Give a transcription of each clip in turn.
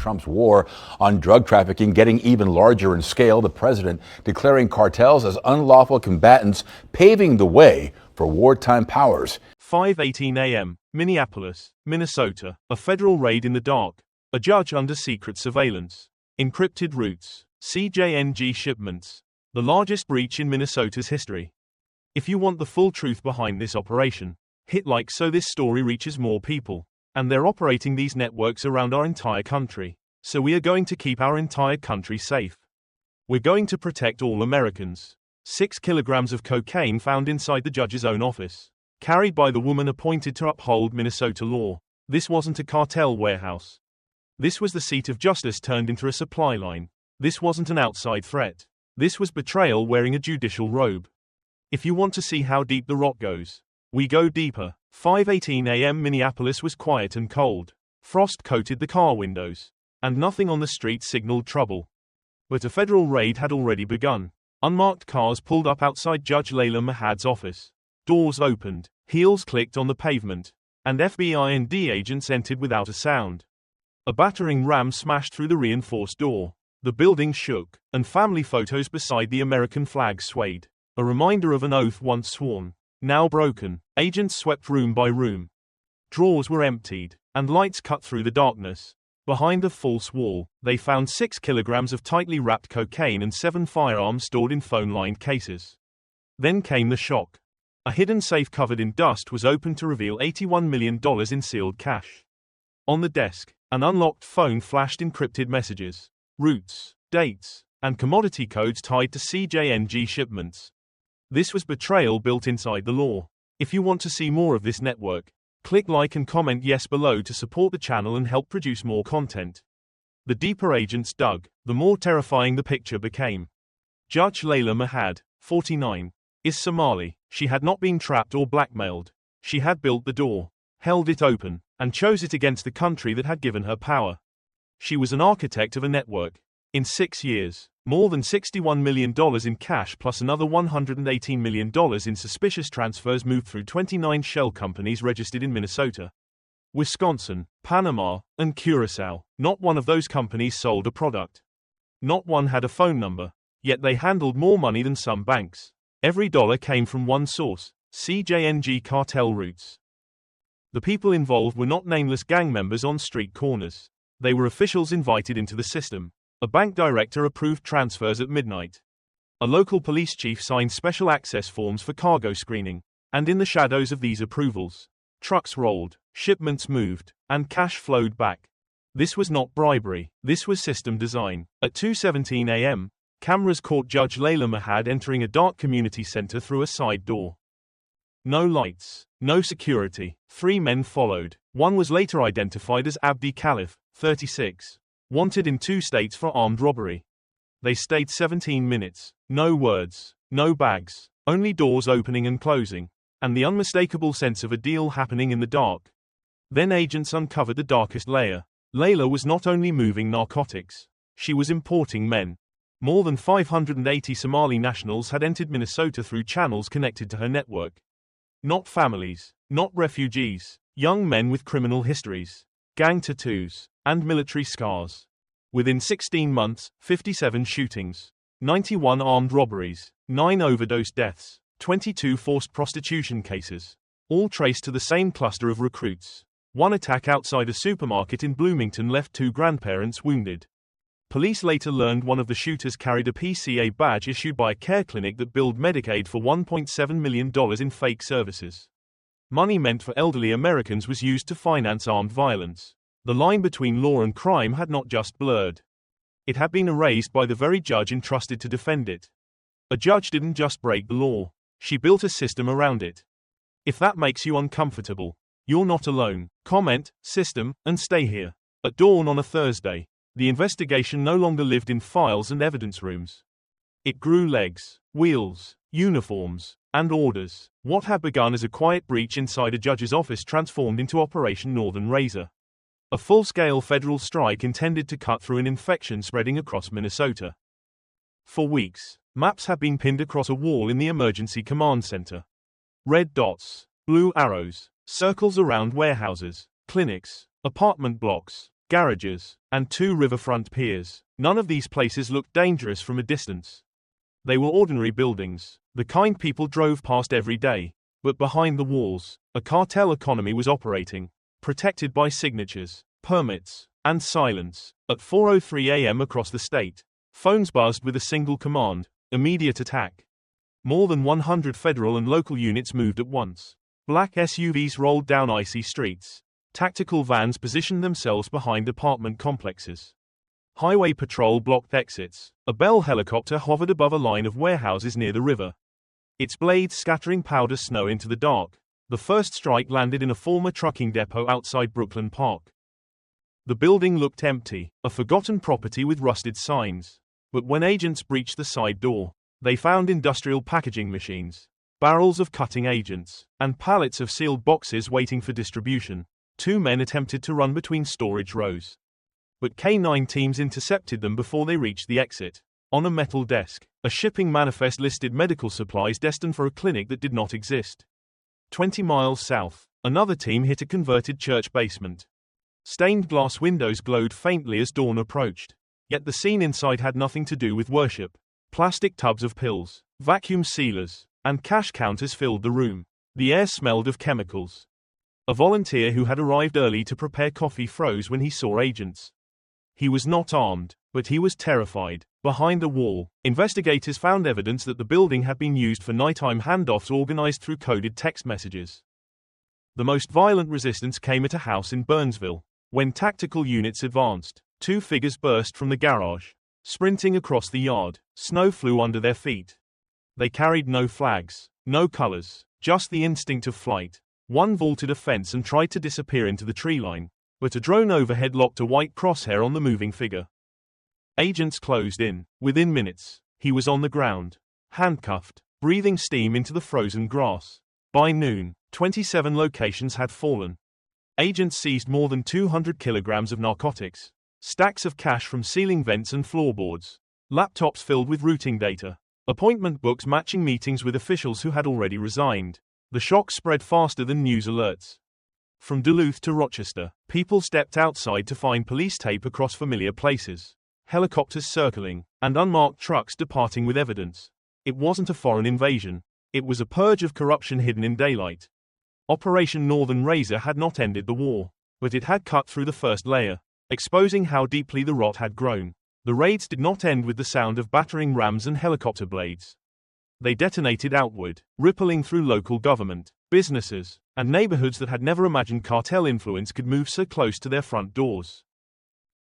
Trump's war on drug trafficking getting even larger in scale, the president declaring cartels as unlawful combatants, paving the way for wartime powers. 5:18 a.m., Minneapolis, Minnesota. A federal raid in the dark. A judge under secret surveillance. Encrypted routes. CJNG shipments. The largest breach in Minnesota's history. If you want the full truth behind this operation, hit like so this story reaches more people. And they're operating these networks around our entire country. So we are going to keep our entire country safe. We're going to protect all Americans. 6 kilograms of cocaine found inside the judge's own office. Carried by the woman appointed to uphold Minnesota law. This wasn't a cartel warehouse. This was the seat of justice turned into a supply line. This wasn't an outside threat. This was betrayal wearing a judicial robe. If you want to see how deep the rot goes, we go deeper. 5:18 a.m. Minneapolis was quiet and cold. Frost coated the car windows. And nothing on the street signaled trouble. But a federal raid had already begun. Unmarked cars pulled up outside Judge Layla Mahad's office. Doors opened, heels clicked on the pavement, and FBI and D agents entered without a sound. A battering ram smashed through the reinforced door. The building shook, and family photos beside the American flag swayed. A reminder of an oath once sworn, now broken. Agents swept room by room. Drawers were emptied, and lights cut through the darkness. Behind a false wall, they found 6 kilograms of tightly wrapped cocaine and 7 firearms stored in phone-lined cases. Then came the shock. A hidden safe covered in dust was opened to reveal $81 million in sealed cash. On the desk, an unlocked phone flashed encrypted messages, routes, dates, and commodity codes tied to CJNG shipments. This was betrayal built inside the law. If you want to see more of this network, click like and comment yes below to support the channel and help produce more content. The deeper agents dug, the more terrifying the picture became. Judge Layla Mahad, 49, is Somali. She had not been trapped or blackmailed. She had built the door, held it open, and chose it against the country that had given her power. She was an architect of a network. In 6 years, more than $61 million in cash plus another $118 million in suspicious transfers moved through 29 shell companies registered in Minnesota, Wisconsin, Panama, and Curacao. Not one of those companies sold a product. Not one had a phone number. Yet they handled more money than some banks. Every dollar came from one source, CJNG cartel routes. The people involved were not nameless gang members on street corners. They were officials invited into the system. A bank director approved transfers at midnight. A local police chief signed special access forms for cargo screening. And in the shadows of these approvals, trucks rolled, shipments moved, and cash flowed back. This was not bribery. This was system design. At 2:17 a.m., cameras caught Judge Layla Mahad entering a dark community center through a side door. No lights, no security. 3 men followed. One was later identified as Abdi Khalif, 36, wanted in 2 states for armed robbery. They stayed 17 minutes. No words, no bags, only doors opening and closing, and the unmistakable sense of a deal happening in the dark. Then agents uncovered the darkest layer. Layla was not only moving narcotics, she was importing men. More than 580 Somali nationals had entered Minnesota through channels connected to her network. Not families, not refugees, young men with criminal histories, gang tattoos, and military scars. Within 16 months, 57 shootings, 91 armed robberies, 9 overdose deaths, 22 forced prostitution cases, all traced to the same cluster of recruits. One attack outside a supermarket in Bloomington left 2 grandparents wounded. Police later learned one of the shooters carried a PCA badge issued by a care clinic that billed Medicaid for $1.7 million in fake services. Money meant for elderly Americans was used to finance armed violence. The line between law and crime had not just blurred. It had been erased by the very judge entrusted to defend it. A judge didn't just break the law. She built a system around it. If that makes you uncomfortable, you're not alone. Comment, system, and stay here. At dawn on a Thursday, the investigation no longer lived in files and evidence rooms. It grew legs, wheels, uniforms, and orders. What had begun as a quiet breach inside a judge's office transformed into Operation Northern Razor. A full-scale federal strike intended to cut through an infection spreading across Minnesota. For weeks, maps had been pinned across a wall in the emergency command center. Red dots, blue arrows, circles around warehouses, clinics, apartment blocks, garages, and 2 riverfront piers. None of these places looked dangerous from a distance. They were ordinary buildings, the kind people drove past every day. But behind the walls, a cartel economy was operating, protected by signatures, permits, and silence. At 4:03 a.m. across the state, phones buzzed with a single command: immediate attack. More than 100 federal and local units moved at once. Black SUVs rolled down icy streets. Tactical vans positioned themselves behind apartment complexes. Highway patrol blocked exits. A Bell helicopter hovered above a line of warehouses near the river, its blades scattering powder snow into the dark. The first strike landed in a former trucking depot outside Brooklyn Park. The building looked empty, a forgotten property with rusted signs. But when agents breached the side door, they found industrial packaging machines, barrels of cutting agents, and pallets of sealed boxes waiting for distribution. 2 men attempted to run between storage rows, but K9 teams intercepted them before they reached the exit. On a metal desk, a shipping manifest listed medical supplies destined for a clinic that did not exist. 20 miles south, another team hit a converted church basement. Stained glass windows glowed faintly as dawn approached. Yet the scene inside had nothing to do with worship. Plastic tubs of pills, vacuum sealers, and cash counters filled the room. The air smelled of chemicals. A volunteer who had arrived early to prepare coffee froze when he saw agents. He was not armed, but he was terrified. Behind a wall, investigators found evidence that the building had been used for nighttime handoffs organized through coded text messages. The most violent resistance came at a house in Burnsville. When tactical units advanced, 2 figures burst from the garage. Sprinting across the yard, snow flew under their feet. They carried no flags, no colors, just the instinct of flight. One vaulted a fence and tried to disappear into the tree line, but a drone overhead locked a white crosshair on the moving figure. Agents closed in. Within minutes, he was on the ground, handcuffed, breathing steam into the frozen grass. By noon, 27 locations had fallen. Agents seized more than 200 kilograms of narcotics, stacks of cash from ceiling vents and floorboards, laptops filled with routing data, appointment books matching meetings with officials who had already resigned. The shock spread faster than news alerts. From Duluth to Rochester, people stepped outside to find police tape across familiar places, helicopters circling, and unmarked trucks departing with evidence. It wasn't a foreign invasion. It was a purge of corruption hidden in daylight. Operation Northern Razor had not ended the war, but it had cut through the first layer, exposing how deeply the rot had grown. The raids did not end with the sound of battering rams and helicopter blades. They detonated outward, rippling through local government, businesses, and neighborhoods that had never imagined cartel influence could move so close to their front doors.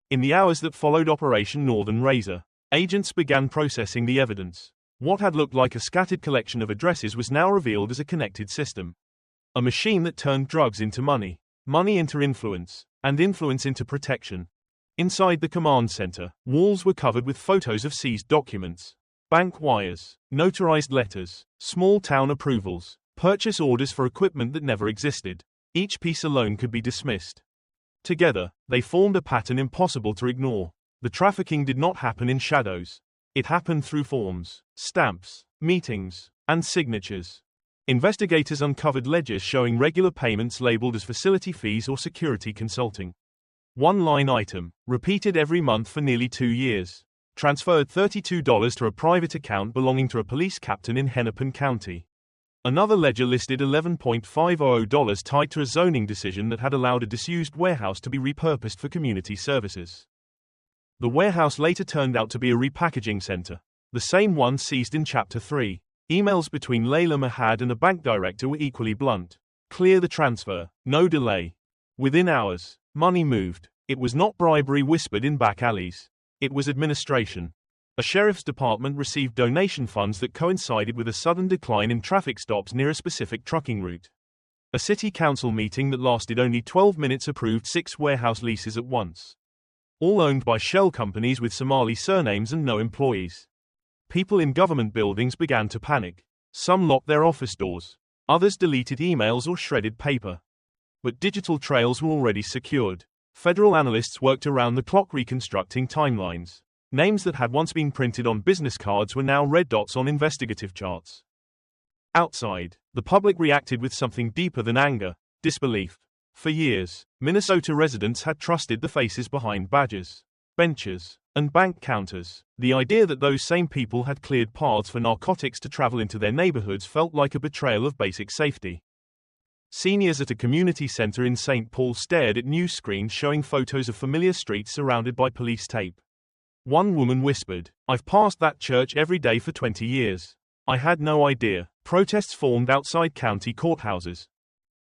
In the hours that followed Operation Northern Razor, agents began processing the evidence. What had looked like a scattered collection of addresses was now revealed as a connected system. A machine that turned drugs into money, money into influence, and influence into protection. Inside the command center, walls were covered with photos of seized documents, bank wires, notarized letters, small town approvals, purchase orders for equipment that never existed. Each piece alone could be dismissed. Together, they formed a pattern impossible to ignore. The trafficking did not happen in shadows. It happened through forms, stamps, meetings, and signatures. Investigators uncovered ledgers showing regular payments labeled as facility fees or security consulting. One line item, repeated every month for nearly 2 years, transferred $32 to a private account belonging to a police captain in Hennepin County. Another ledger listed $11.500 tied to a zoning decision that had allowed a disused warehouse to be repurposed for community services. The warehouse later turned out to be a repackaging center, the same one seized in Chapter 3. Emails between Layla Mahad and a bank director were equally blunt. Clear the transfer, no delay. Within hours, money moved. It was not bribery whispered in back alleys. It was administration. A sheriff's department received donation funds that coincided with a sudden decline in traffic stops near a specific trucking route. A city council meeting that lasted only 12 minutes approved 6 warehouse leases at once. All owned by shell companies with Somali surnames and no employees. People in government buildings began to panic. Some locked their office doors. Others deleted emails or shredded paper. But digital trails were already secured. Federal analysts worked around the clock reconstructing timelines. Names that had once been printed on business cards were now red dots on investigative charts. Outside, the public reacted with something deeper than anger, disbelief. For years, Minnesota residents had trusted the faces behind badges, benches, and bank counters. The idea that those same people had cleared paths for narcotics to travel into their neighborhoods felt like a betrayal of basic safety. Seniors at a community center in St. Paul stared at news screens showing photos of familiar streets surrounded by police tape. One woman whispered, "I've passed that church every day for 20 years. I had no idea." Protests formed outside county courthouses.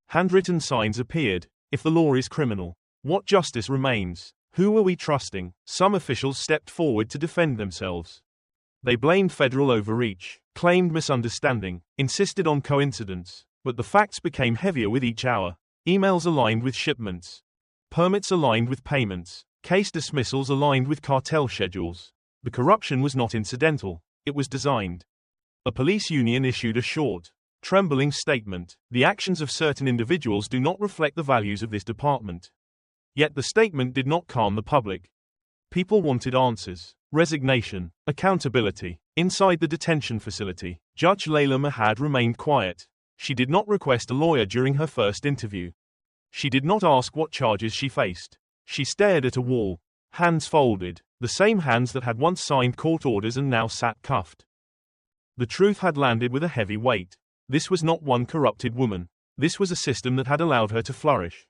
Handwritten signs appeared, "If the law is criminal, what justice remains? Who are we trusting?" Some officials stepped forward to defend themselves. They blamed federal overreach, claimed misunderstanding, insisted on coincidence, but the facts became heavier with each hour. Emails aligned with shipments. Permits aligned with payments. Case dismissals aligned with cartel schedules. The corruption was not incidental, it was designed. A police union issued a short, trembling statement. "The actions of certain individuals do not reflect the values of this department." Yet the statement did not calm the public. People wanted answers, resignation, accountability. Inside the detention facility, Judge Layla Mahad remained quiet. She did not request a lawyer during her first interview. She did not ask what charges she faced. She stared at a wall, hands folded, the same hands that had once signed court orders and now sat cuffed. The truth had landed with a heavy weight. This was not one corrupted woman. This was a system that had allowed her to flourish.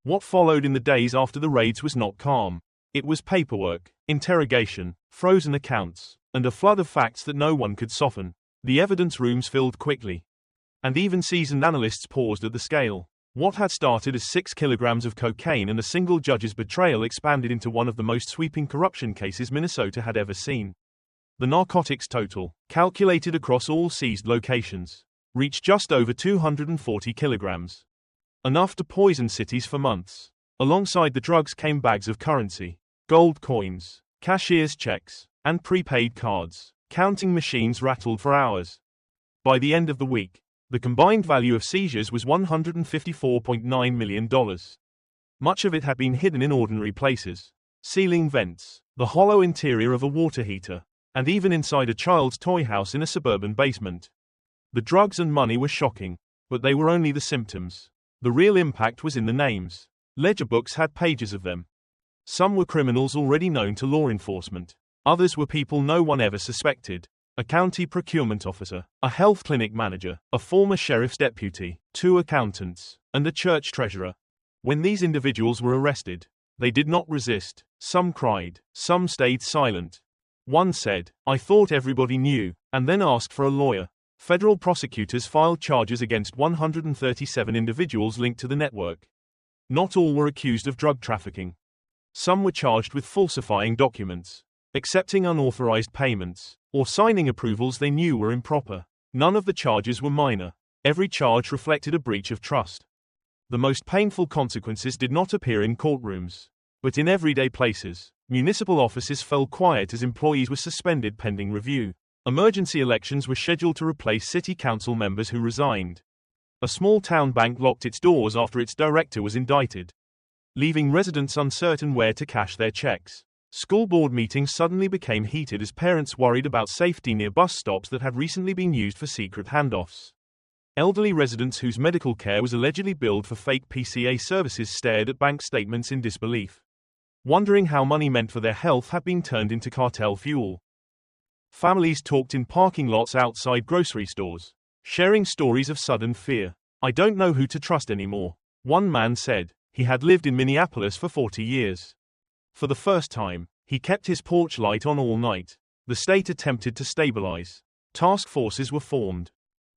What followed in the days after the raids was not calm. It was paperwork, interrogation, frozen accounts, and a flood of facts that no one could soften. The evidence rooms filled quickly. And even seasoned analysts paused at the scale. What had started as 6 kilograms of cocaine and a single judge's betrayal expanded into one of the most sweeping corruption cases Minnesota had ever seen. The narcotics total, calculated across all seized locations, reached just over 240 kilograms. Enough to poison cities for months. Alongside the drugs came bags of currency, gold coins, cashier's checks, and prepaid cards. Counting machines rattled for hours. By the end of the week, the combined value of seizures was $154.9 million. Much of it had been hidden in ordinary places. Ceiling vents, the hollow interior of a water heater, and even inside a child's toy house in a suburban basement. The drugs and money were shocking, but they were only the symptoms. The real impact was in the names. Ledger books had pages of them. Some were criminals already known to law enforcement. Others were people no one ever suspected. A county procurement officer, a health clinic manager, a former sheriff's deputy, 2 accountants, and a church treasurer. When these individuals were arrested, they did not resist. Some cried, some stayed silent. One said, "I thought everybody knew," and then asked for a lawyer. Federal prosecutors filed charges against 137 individuals linked to the network. Not all were accused of drug trafficking. Some were charged with falsifying documents, accepting unauthorized payments, or signing approvals they knew were improper. None of the charges were minor. Every charge reflected a breach of trust. The most painful consequences did not appear in courtrooms, but in everyday places. Municipal offices fell quiet as employees were suspended pending review. Emergency elections were scheduled to replace city council members who resigned. A small town bank locked its doors after its director was indicted, leaving residents uncertain where to cash their checks. School board meetings suddenly became heated as parents worried about safety near bus stops that had recently been used for secret handoffs. Elderly residents whose medical care was allegedly billed for fake PCA services stared at bank statements in disbelief, wondering how money meant for their health had been turned into cartel fuel. Families talked in parking lots outside grocery stores, sharing stories of sudden fear. "I don't know who to trust anymore," one man said. He had lived in Minneapolis for 40 years. For the first time, he kept his porch light on all night. The state attempted to stabilize. Task forces were formed.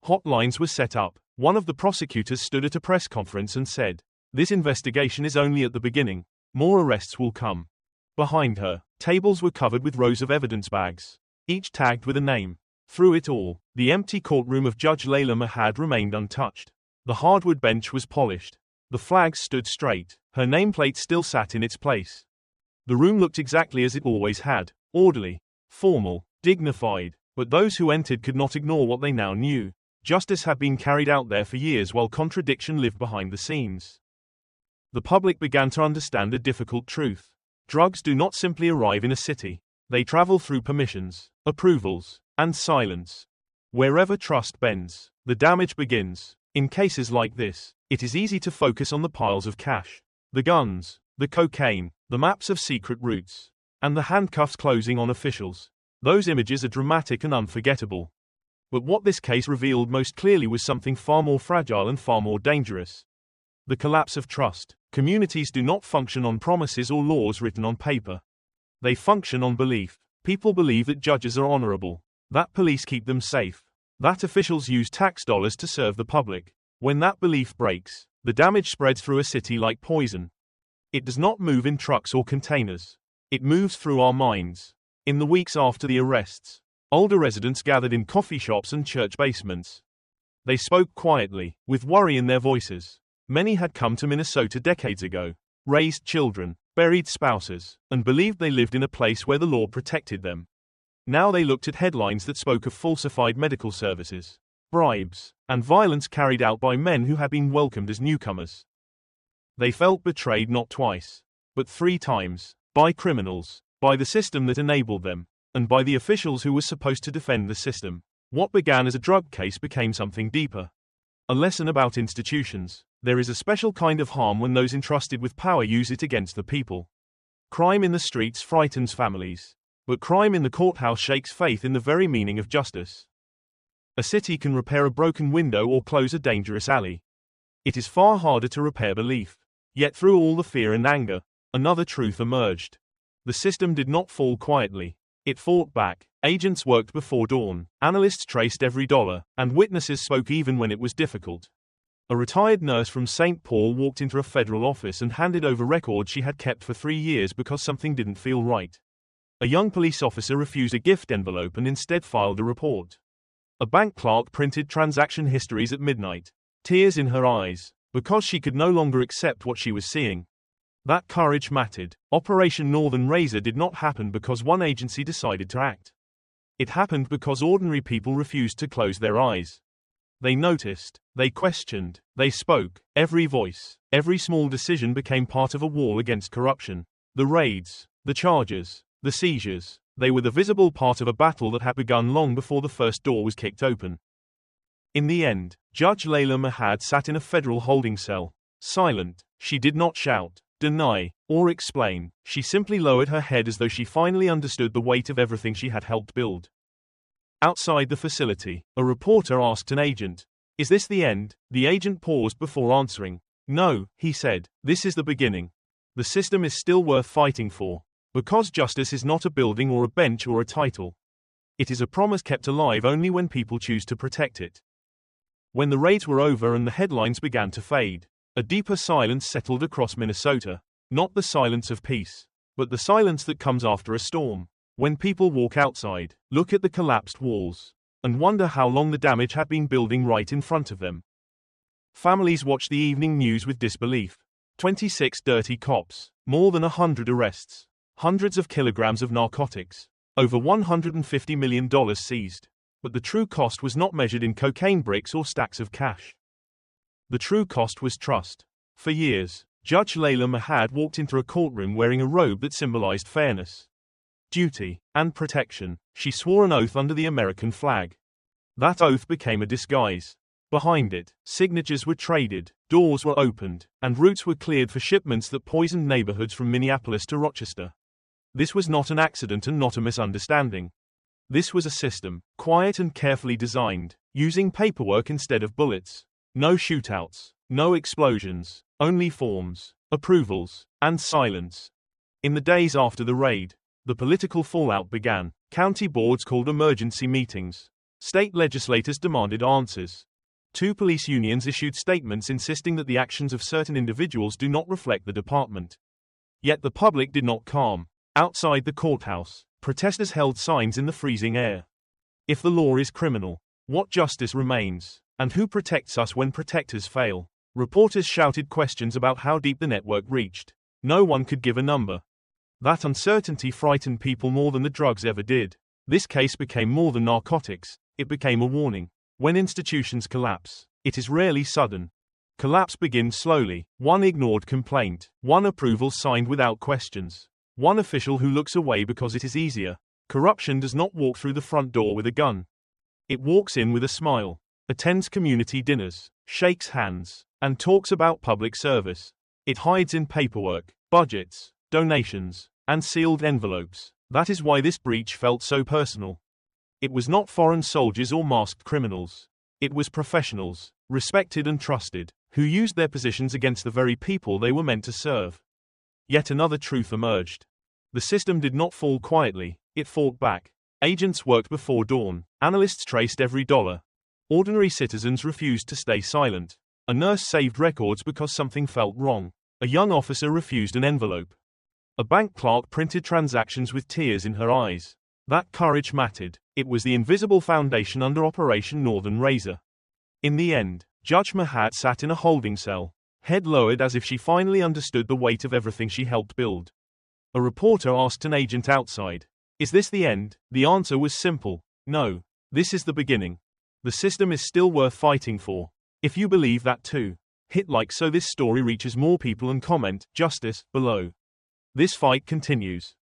Hotlines were set up. One of the prosecutors stood at a press conference and said, "This investigation is only at the beginning. More arrests will come." Behind her, tables were covered with rows of evidence bags, each tagged with a name. Through it all, the empty courtroom of Judge Layla Mahad remained untouched. The hardwood bench was polished. The flags stood straight. Her nameplate still sat in its place. The room looked exactly as it always had, orderly, formal, dignified, but those who entered could not ignore what they now knew. Justice had been carried out there for years while contradiction lived behind the scenes. The public began to understand a difficult truth. Drugs do not simply arrive in a city. They travel through permissions, approvals, and silence. Wherever trust bends, the damage begins. In cases like this, it is easy to focus on the piles of cash, the guns, the cocaine, the maps of secret routes, and the handcuffs closing on officials. Those images are dramatic and unforgettable. But what this case revealed most clearly was something far more fragile and far more dangerous. The collapse of trust. Communities do not function on promises or laws written on paper. They function on belief. People believe that judges are honorable, that police keep them safe, that officials use tax dollars to serve the public. When that belief breaks, the damage spreads through a city like poison. It does not move in trucks or containers. It moves through our minds. In the weeks after the arrests, older residents gathered in coffee shops and church basements. They spoke quietly, with worry in their voices. Many had come to Minnesota decades ago, raised children, buried spouses, and believed they lived in a place where the law protected them. Now they looked at headlines that spoke of falsified medical services, bribes, and violence carried out by men who had been welcomed as newcomers. They felt betrayed not twice, but 3 times, by criminals, by the system that enabled them, and by the officials who were supposed to defend the system. What began as a drug case became something deeper. A lesson about institutions. There is a special kind of harm when those entrusted with power use it against the people. Crime in the streets frightens families, but crime in the courthouse shakes faith in the very meaning of justice. A city can repair a broken window or close a dangerous alley. It is far harder to repair belief. Yet through all the fear and anger, another truth emerged. The system did not fall quietly. It fought back. Agents worked before dawn, analysts traced every dollar, and witnesses spoke even when it was difficult. A retired nurse from St. Paul walked into a federal office and handed over records she had kept for 3 years because something didn't feel right. A young police officer refused a gift envelope and instead filed a report. A bank clerk printed transaction histories at midnight, tears in her eyes, because she could no longer accept what she was seeing. That courage mattered. Operation Northern Razor did not happen because one agency decided to act. It happened because ordinary people refused to close their eyes. They noticed, they questioned, they spoke. Every voice, every small decision became part of a wall against corruption. The raids, the charges, the seizures, they were the visible part of a battle that had begun long before the first door was kicked open. In the end, Judge Layla Mahad sat in a federal holding cell, silent. She did not shout, deny, or explain. She simply lowered her head as though she finally understood the weight of everything she had helped build. Outside the facility, a reporter asked an agent, "Is this the end?" The agent paused before answering. "No," he said, "this is the beginning. The system is still worth fighting for. Because justice is not a building or a bench or a title. It is a promise kept alive only when people choose to protect it." When the raids were over and the headlines began to fade, a deeper silence settled across Minnesota. Not the silence of peace, but the silence that comes after a storm. When people walk outside, look at the collapsed walls, and wonder how long the damage had been building right in front of them. Families watch the evening news with disbelief. 26 dirty cops, more than 100 arrests, hundreds of kilograms of narcotics, over $150 million seized. But the true cost was not measured in cocaine bricks or stacks of cash. The true cost was trust. For years, Judge Layla Mahad walked into a courtroom wearing a robe that symbolized fairness, duty, and protection. She swore an oath under the American flag. That oath became a disguise. Behind it, signatures were traded, doors were opened, and routes were cleared for shipments that poisoned neighborhoods from Minneapolis to Rochester. This was not an accident and not a misunderstanding. This was a system, quiet and carefully designed, using paperwork instead of bullets. No shootouts, no explosions, only forms, approvals, and silence. In the days after the raid, the political fallout began. County boards called emergency meetings. State legislators demanded answers. 2 police unions issued statements insisting that the actions of certain individuals do not reflect the department. Yet the public did not calm. Outside the courthouse, protesters held signs in the freezing air. If the law is criminal, what justice remains? And who protects us when protectors fail? Reporters shouted questions about how deep the network reached. No one could give a number. That uncertainty frightened people more than the drugs ever did. This case became more than narcotics. It became a warning. When institutions collapse, it is rarely sudden. Collapse begins slowly. One ignored complaint, one approval signed without questions, one official who looks away because it is easier. Corruption does not walk through the front door with a gun. It walks in with a smile. attends community dinners, shakes hands, and talks about public service. It hides in paperwork, budgets, donations, and sealed envelopes. That is why this breach felt so personal. It was not foreign soldiers or masked criminals. It was professionals, respected and trusted, who used their positions against the very people they were meant to serve. Yet another truth emerged. The system did not fall quietly, it fought back. Agents worked before dawn, analysts traced every dollar. Ordinary citizens refused to stay silent. A nurse saved records because something felt wrong. A young officer refused an envelope. A bank clerk printed transactions with tears in her eyes. That courage mattered. It was the invisible foundation under Operation Northern Razor. In the end, Judge Mahat sat in a holding cell, head lowered as if she finally understood the weight of everything she helped build. A reporter asked an agent outside, "Is this the end?" The answer was simple: no, this is the beginning. The system is still worth fighting for. If you believe that too, hit like so this story reaches more people and comment "Justice" below. This fight continues.